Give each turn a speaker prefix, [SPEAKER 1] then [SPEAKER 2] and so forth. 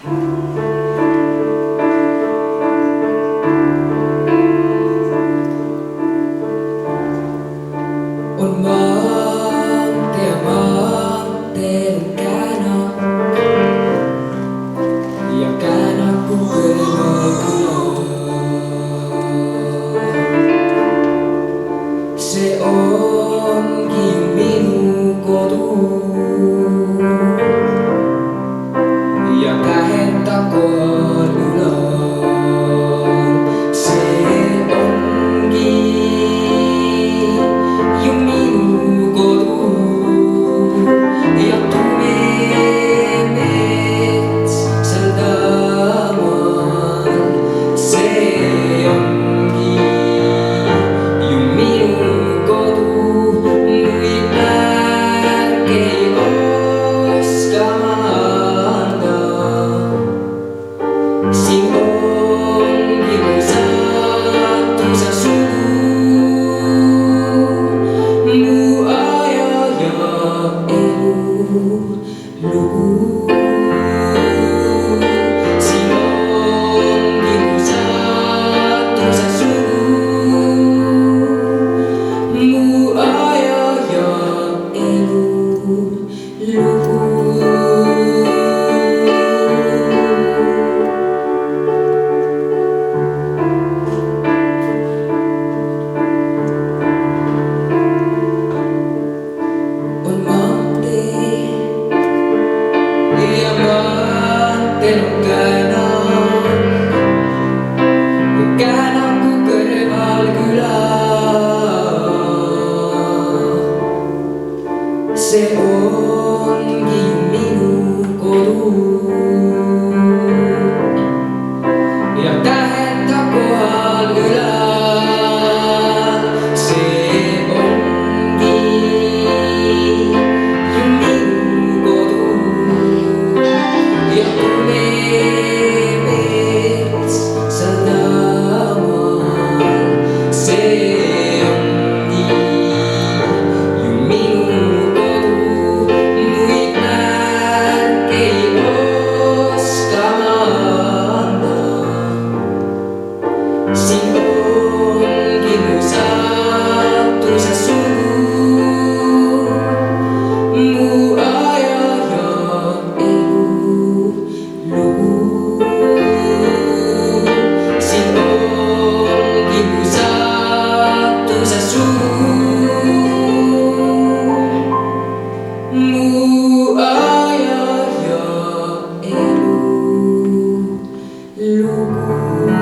[SPEAKER 1] Un monte lungana yang kan aku bergerak seongi minukodu yang kahenta kolulang seongi yung minukodu yang tumimit sa daman seongi yung minukodu mu'y pagkayos kamanda Simong gibusatu sa sugu muayaya elu lugu Simong gibusatu sa sugu muayaya elu lugu Bukan aku kerbal gula seongi minukodu yang tahan tak kual gula seongi minukodu yang tumimit sa daman seongi yung minukodu mu'y pagkayos kamanda Simong gibusatu sa sugu muayaya elu lugu Simong gibusatu sa sugu muayaya elu lugu